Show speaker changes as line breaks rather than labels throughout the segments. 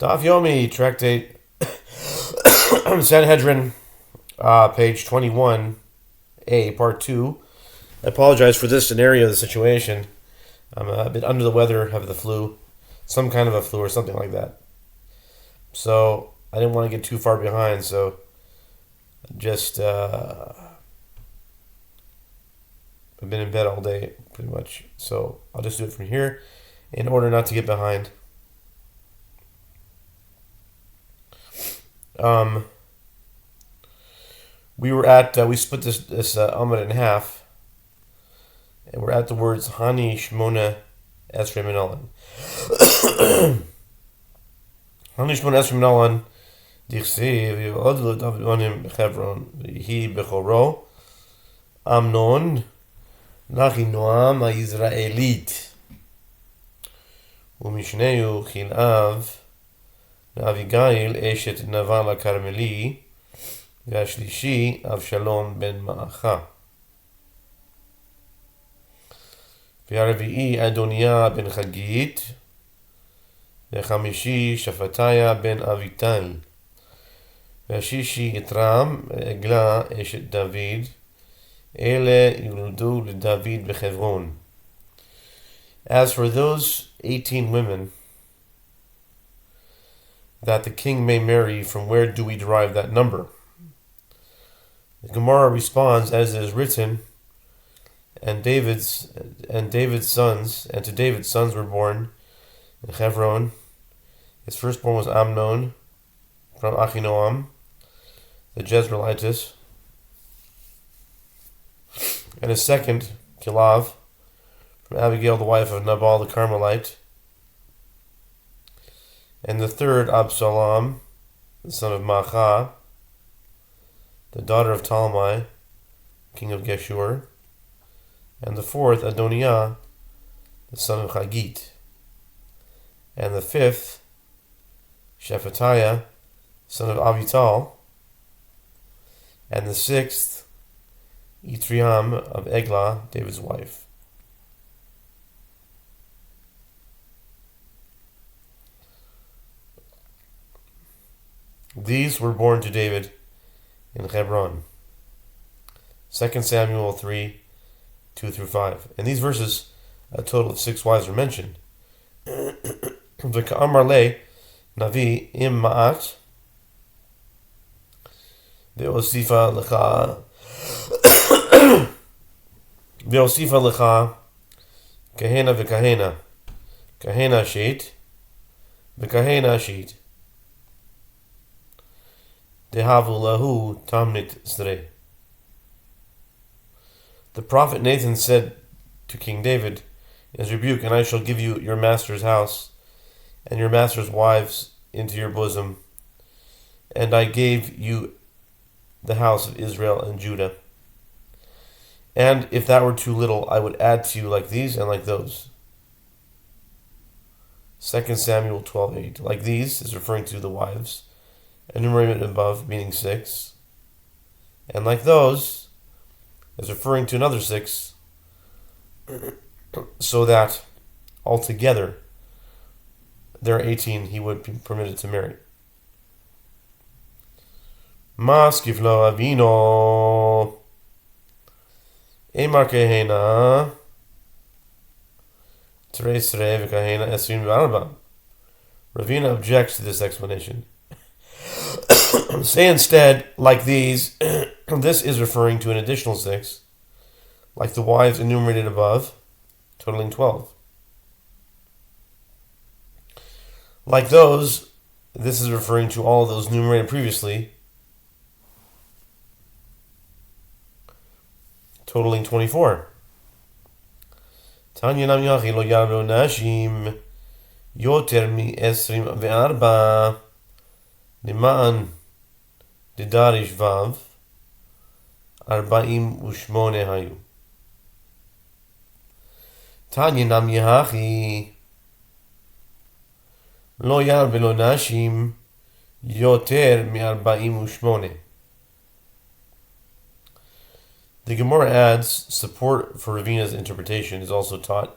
Daf Yomi, Tractate, Sanhedrin, page 21a, part 2. I apologize for this scenario, the situation. I'm a bit under the weather, have the flu, some kind of a flu or something like that. So I didn't want to get too far behind, so just I've been in bed all day, pretty much. So I'll just do it from here in order not to get behind. We split this Amud in half, and we're at the words Hani Shmona Esrei Minolan. Hani Shmona Esrei Minolan Dichsev Yodlu David Onim Chevron He Bechoro Amnon Nachinoam Yisraelit Umishneu Chinav Avigail Eshet Naval Carmeli והשלישי אבשלום בן מעכה. והרביעי אדוניה בן חגית. והחמישי שפטיה בן אביטל. והשישי יתרם עגלה אשת דוד. אלה יולדו לדוד בחברון. As for those 18 women that the king may marry, from where do we derive that number? The Gemara responds, as it is written, and to David's sons were born in Hebron. His firstborn was Amnon from Achinoam, the Jezreelitess, and his second, Kilav, from Abigail, the wife of Nabal the Carmelite, and the third, Absalom, the son of Maachah, the daughter of Talmai, king of Geshur, and the fourth, Adoniah, the son of Chagit, and the fifth, Shephatiah, son of Avital, and the sixth, Itriam of Eglah, David's wife. These were born to David in Hebron. 2 Samuel 3, 2-5. In these verses, a total of 6 wives are mentioned. The Ka'amar Le, Navi im Ma'at, Ve'osifa Lecha, Kahena Ve'Kahena, Kahena Sheit, Ve'Kahena Sheit. Dehavu lahu tamnit zrei. The prophet Nathan said to King David in his rebuke, and I shall give you your master's house and your master's wives into your bosom, and I gave you the house of Israel and Judah. And if that were too little, I would add to you like these and like those. 2 Samuel 12:8. Like these is referring to the wives, enumerated above, meaning 6. And like those, is referring to another 6, so that altogether there are 18 he would be permitted to marry. Maskif lo avino Emar kehena Teres Rev Kahena Esrim Varba. Ravina objects to this explanation. Say instead, like these, this is referring to an additional 6, like the wives enumerated above, totaling 12. Like those, this is referring to all of those enumerated previously, totaling 24. Tanya nam yachi lo yarbo nashim yoter mi esrim ve'arba Niman Didarish Vav Arbaim Ushmone Hayu. Tanya Nam Yehachi Lo Yar Velo Nashim Yoter Mi Arbaim Ushmone. The Gemara adds, support for Ravina's interpretation is also taught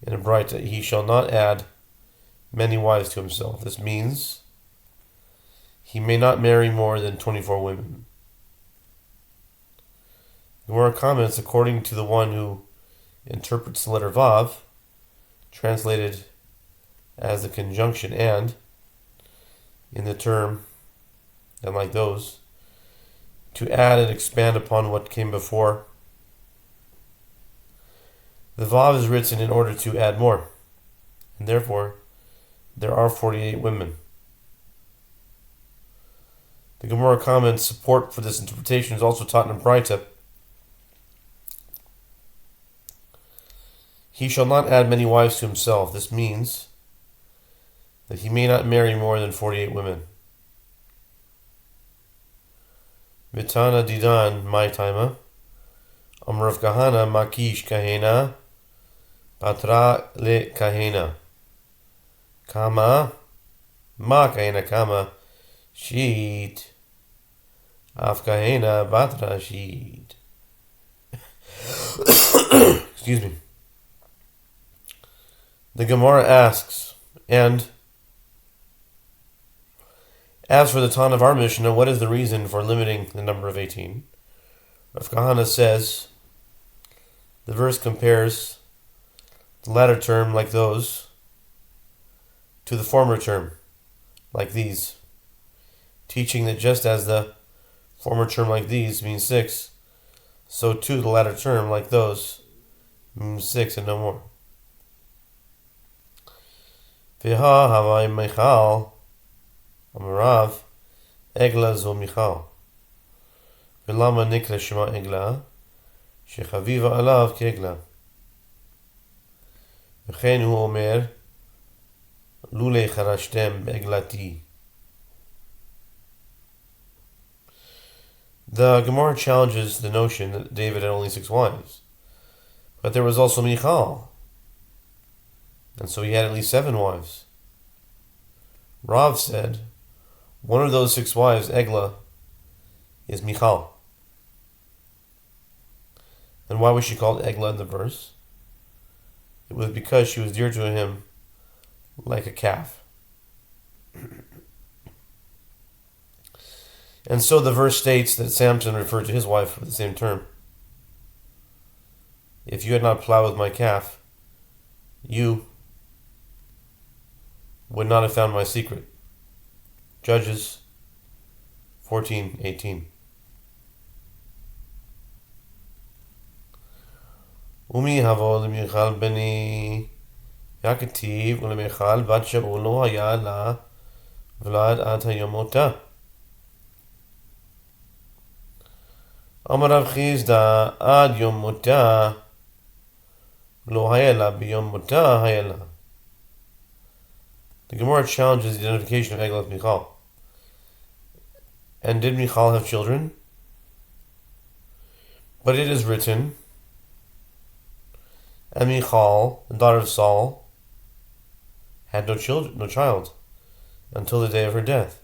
in a Braita, he shall not add many wives to himself. This means he may not marry more than 24 women. The Gemara comments, according to the one who interprets the letter Vav, translated as the conjunction and, in the term, and like those, to add and expand upon what came before. The Vav is written in order to add more, and therefore there are 48 women. The Gemara comments support for this interpretation is also taught in Braita. He shall not add many wives to himself. This means that he may not marry more than 48 women. Vitana Didan, my taima. Amrav Kahana Makish Kahena. Patra le Kahena. Kama. Ma Kahena Kama. Sheet. Af Kahena Batra Sheet. Excuse me. The Gemara asks, and as for the Tan of our Mishnah, what is the reason for limiting the number of 18? Rav Kahana says, the verse compares the latter term, like those, to the former term, like these, teaching that just as the former term, like these, means 6, so too the latter term, like those, means 6 and no more. V'ha havai Michal, Amarav, Egla zo Michal. V'lama nikra shema Egla, shechaviva alav k'Egla. V'chein hu omer, lule charashtem be'eglati. The Gemara challenges the notion that David had only 6 wives, but there was also Michal, and so he had at least 7 wives. Rav said, one of those 6 wives, Egla, is Michal. And why was she called Egla in the verse? It was because she was dear to him like a calf. And so the verse states that Samson referred to his wife with the same term. If you had not plowed with my calf, you would not have found my secret. Judges 14:18. Umi havo lemichal beni Yaketiv ulemichal בת שאול לא היה לה ולד עד היום מותה. אמר רב חיסדא עד יום מותה לא היה לה ביום מותה היה לה. The Gemara challenges the identification of Eglah with Michal. And did Michal have children? But it is written, and Michal, the daughter of Saul, had no child, until the day of her death.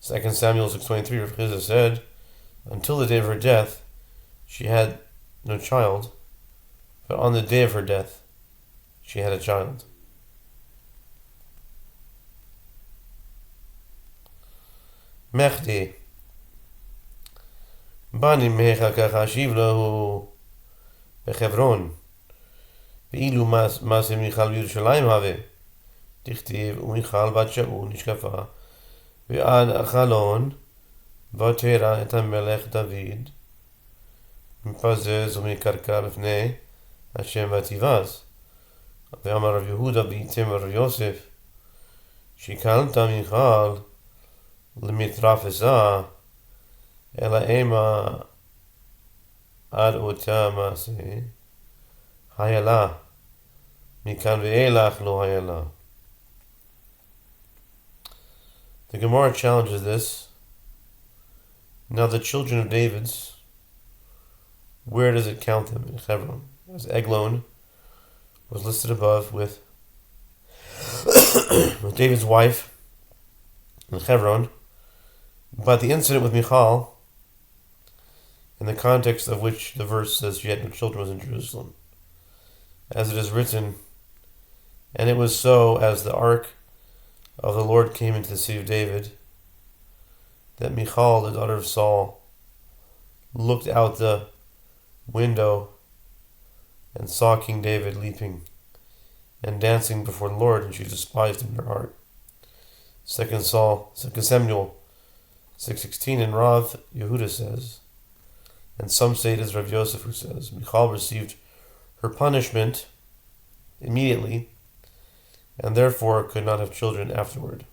2 Samuel 6:23, Rav Chizah said, until the day of her death, she had no child, but on the day of her death, she had a child. Mechdi. Bani mecha kachashiv lahu bechevron. Ve'ilu mas Michal Yerushalayim have. Tichtiv u'Michal בת שאול נשקפה. ועד החלון ותראה את המלך דוד. מפזז ומקרקע לפני השם ותיבז. ואמר רב יהודה באיתם רב יוסף, שיקלת מיכל למתרפסה, אלא אימה עד אותה מעשה, היה לה, מכאן ואילך לא היה לה. The Gemara challenges this. Now the children of David's, where does it count them? In Hebron. As Eglon was listed above with David's wife in Hebron, but the incident with Michal, in the context of which the verse says she had no children, was in Jerusalem. As it is written And it was so, as the ark of the Lord came into the city of David, that Michal, the daughter of Saul, looked out the window and saw King David leaping and dancing before the Lord, and she despised him in her heart. 2 Samuel 6:16, and Rav Yehuda says, and some say it is Rav Yosef who says, Michal received her punishment immediately, and therefore could not have children afterward.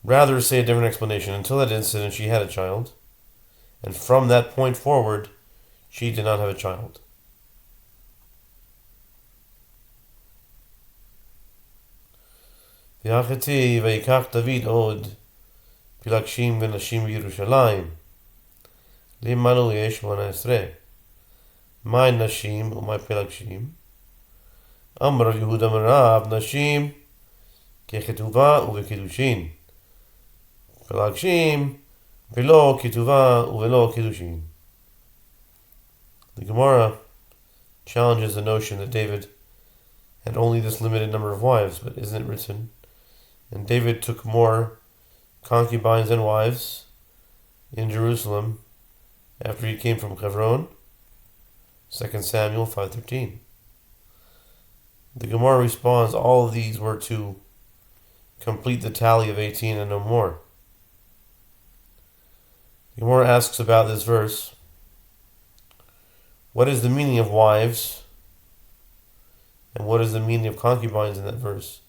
Rather say a different explanation. Until that incident, she had a child, and from that point forward, she did not have a child. V'achati v'yikach David od pilakshim v'nashim v'Yerushalayim limanu yesh 18 my nashim u'may pilakshim amar Rav Yehuda Marav nashim kechetuva u'v'kedushin pilakshim v'lo ketuva u'v'lo kedushin. The Gemara challenges the notion that David had only this limited number of wives, but isn't it written, and David took more concubines and wives in Jerusalem after he came from Hebron? 2 Samuel 5:13. The Gemara responds, all of these were to complete the tally of 18 and no more. The Gemara asks about this verse, what is the meaning of wives, and what is the meaning of concubines in that verse?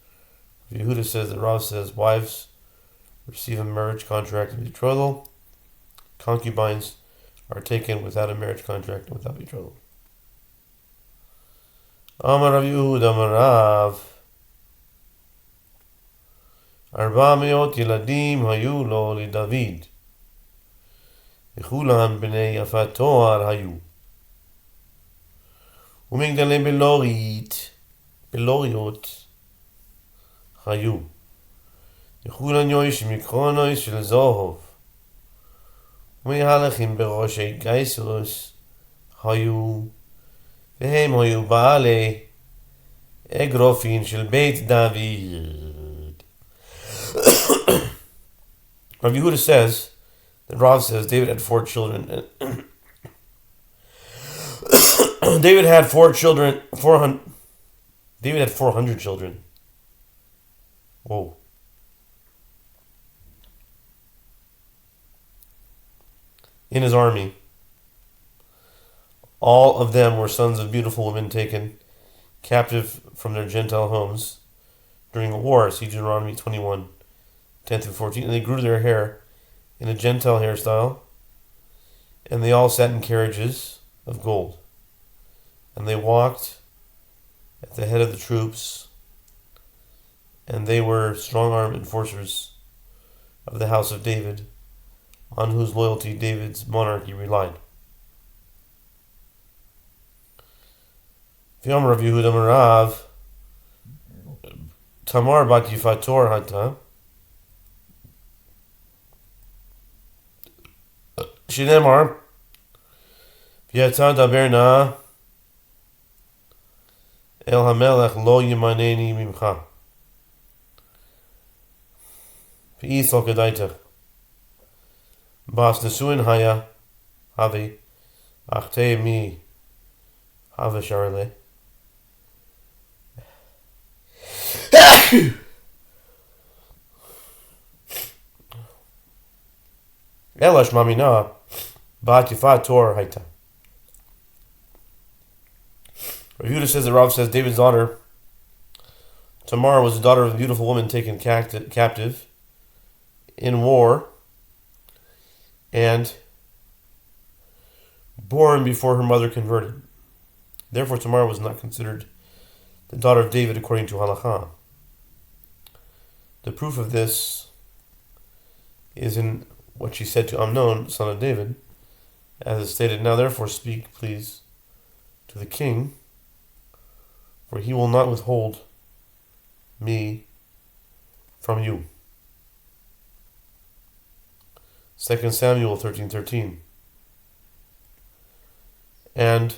Yehuda says that Rav says wives receive a marriage contract and betrothal. Concubines are taken without a marriage contract and without betrothal. Amar Rav Yehuda Amar Rav 400 ילדים היו לו לדוד וכולם בני יפת תואר היו ומגדלי בלוריות היו וכולם יויש מקרונויס של זהוב ומהלכים בראשי גייסרוס היו והם היו בעלי אגרופין של בית דוד. Rav Yehuda says that Rav says David had 4 children. David had 4 children. David had 400 children. Whoa. In his army. All of them were sons of beautiful women taken captive from their Gentile homes during a war. See Deuteronomy 21, 10 through 14. And they grew their hair in a Gentile hairstyle. And they all sat in carriages of gold. And they walked at the head of the troops. And they were strong-armed enforcers of the house of David, on whose loyalty David's monarchy relied. V'yom Rav Yehuda Marav Tamar bat Yifator hata Shinemar V'yata daberna El hamelech lo yimaneni mimcha V'isol kedaitach Bas nesuin haya Havi Achte mi Have Charle Elash mamina bat yifat tor haita. Rav Yehuda says that Rav says David's daughter Tamar was the daughter of a beautiful woman taken captive in war and born before her mother converted. Therefore, Tamar was not considered the daughter of David according to Halakha. The proof of this is in what she said to Amnon, son of David, as is stated, now therefore speak, please, to the king, for he will not withhold me from you. 2 Samuel 13:13. And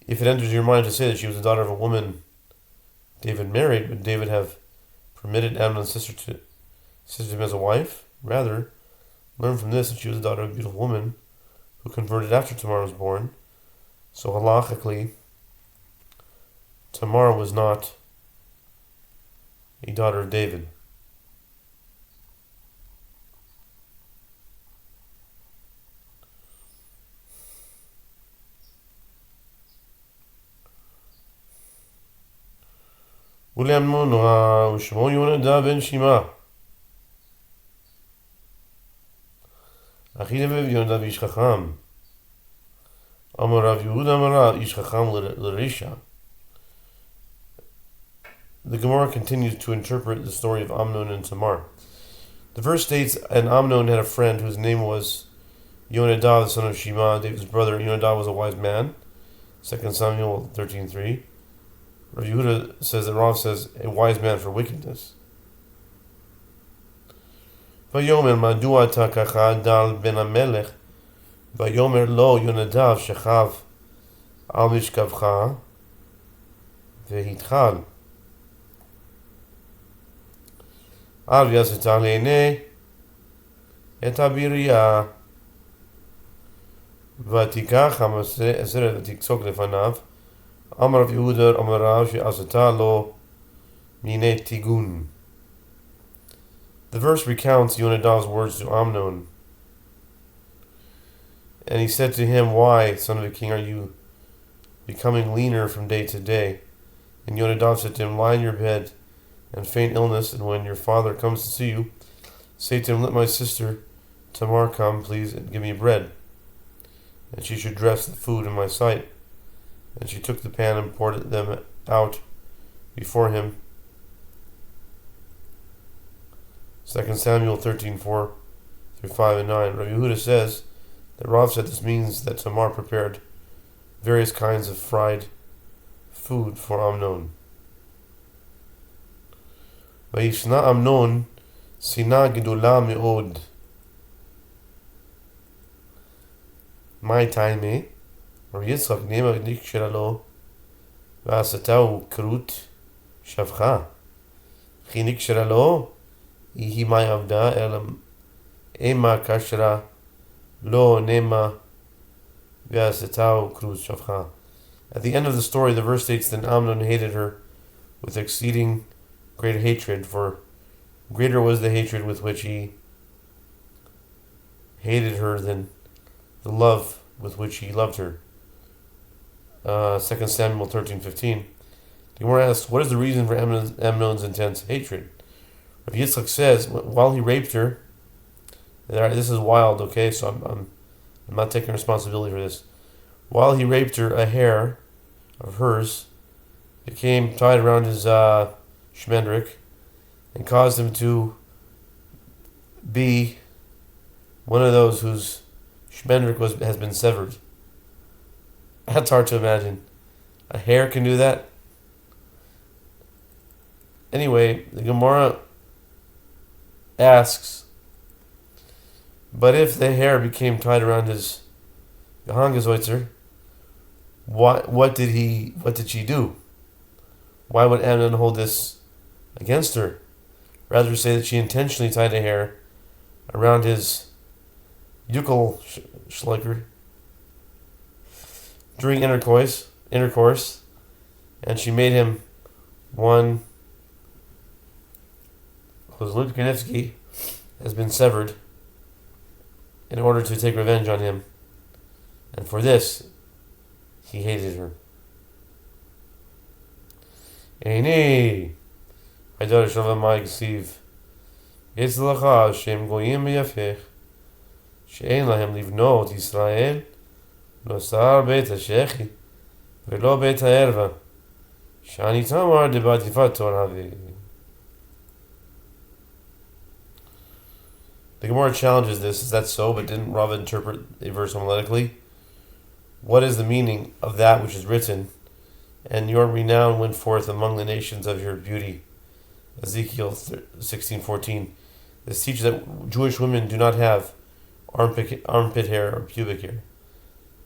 If it enters your mind to say that she was the daughter of a woman David married, would David have permitted Amnon's sister him as a wife? Rather, learn from this that she was the daughter of a beautiful woman who converted after Tamar was born. So halachically, Tamar was not a daughter of David. ולאמנון ושמו יהונדב בן שימה. אחי נבב יהונדב איש חכם. אמר רב יהודה אמר רב איש חכם לרישא. The Gemara continues to interpret the story of Amnon and Tamar. The verse states, and Amnon had a friend whose name was Yonadav, the son of Shema, David's brother. Yonadav was a wise man. 2 Samuel 13:3. Rav Yehuda says that Rav says a wise man for wickedness. Vayomer madua takacha dal ben amelech. Vayomer lo Yonadav shechav al mishkavcha vehitchal. Al vyasita leine et abiriya. Vatikach hamaseret vatiksok lefanav. Amar Rav Yehuda Amar Rav she'asata lo mine tigun. The verse recounts Yonadav's words to Amnon. And he said to him, "Why, son of a king, are you becoming leaner from day to day?" And Yonadav said to him, "Lie in your bed and feign illness, and when your father comes to see you, say to him, 'Let my sister Tamar come, please, and give me bread, and she should dress the food in my sight.' And she took the pan and poured them out before him." 2 Samuel 13:4-5 and 9. Rabbi Yehuda says that Rav said this means that Tamar prepared various kinds of fried food for Amnon. Vayishna Amnon sina gedula me'od. My time, Rabbi Yitzchak nema nikshera lo v'asatahu krut shavcha. Chi nikshera lo ihi mai avda elam ema kashra lo nema v'asatahu krut shavcha. At the end of the story, the verse states that Amnon hated her with exceeding great hatred, for greater was the hatred with which he hated her than the love with which he loved her. 2 Samuel 13:15. The Gemara asks, what is the reason for Amnon's intense hatred? Rav Yitzchak says, while he raped her, this is wild, okay, so I'm not taking responsibility for this. While he raped her, a hair of hers became tied around his shmendrik and caused him to be one of those whose shmendrik has been severed. That's hard to imagine. A hair can do that? Anyway, the Gemara asks, but if the hair became tied around his Gehangezoitzer, what did she do? Why would Amnon hold this against her? Rather say that she intentionally tied a hair around his Yukel Schleicher during intercourse, and she made him one whose Lutkanevsky has been severed in order to take revenge on him. And for this, he hated her. Eini, Hadash Shavamai Gesiv, Yitzlacha Shem Goyim Yafech, Shein Lahem Livnot Israel, Nosar Beit HaShechi, Velo Beit HaErva, Shani Tamar de Batifat Torah. The Gemara challenges this. Is that so? But didn't Rav interpret a verse homiletically? What is the meaning of that which is written? And your renown went forth among the nations of your beauty. Ezekiel 16:14. This teaches that Jewish women do not have armpit hair or pubic hair.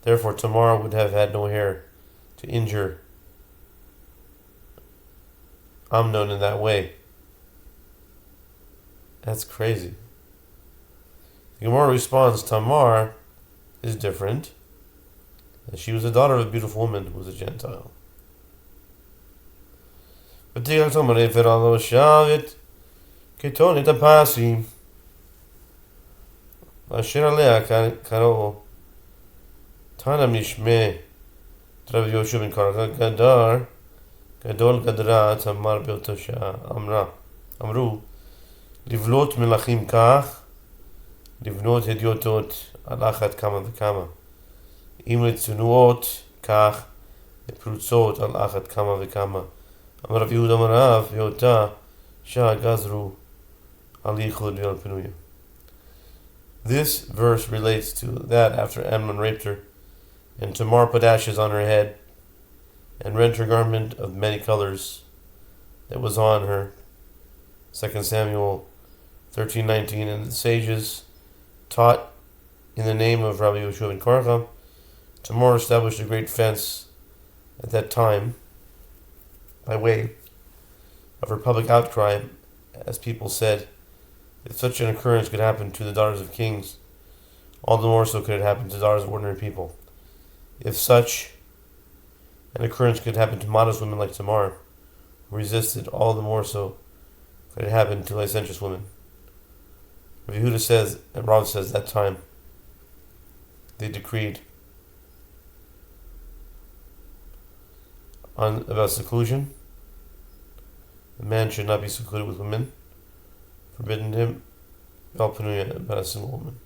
Therefore, Tamar would have had no hair to injure Amnon in that way. That's crazy. The Gemara responds, Tamar is different. She was the daughter of a beautiful woman who was a Gentile. But Tamar Shavit Ketonit Apasi Asher Alea Karo Tana Mishme Rabbi Yehoshua ben Karka Gadar Gadol Gadra Tamar Beotosha Amru Livlot Melachim Kach לבנות הדיוטות על אחת כמה וכמה. אם לצנועות, כך לפרוצות על אחת כמה וכמה. אמר רב יהודה אמר רב, ואותה גזרו על ייחוד ועל פינויה. This verse relates to that after Amnon raped her, and Tamar put ashes on her head, and rent her garment of many colors that was on her. 2 Samuel 13:19, and the sages taught in the name of Rabbi Yehoshua ben Karka. Tamar established a great fence at that time by way of her public outcry, as people said, if such an occurrence could happen to the daughters of kings, all the more so could it happen to the daughters of ordinary people. If such an occurrence could happen to modest women like Tamar, who resisted, all the more so could it happen to licentious women. Rav Yehuda says, and Rav says, that time they decreed about seclusion. A man should not be secluded with women, forbidden him about a single woman.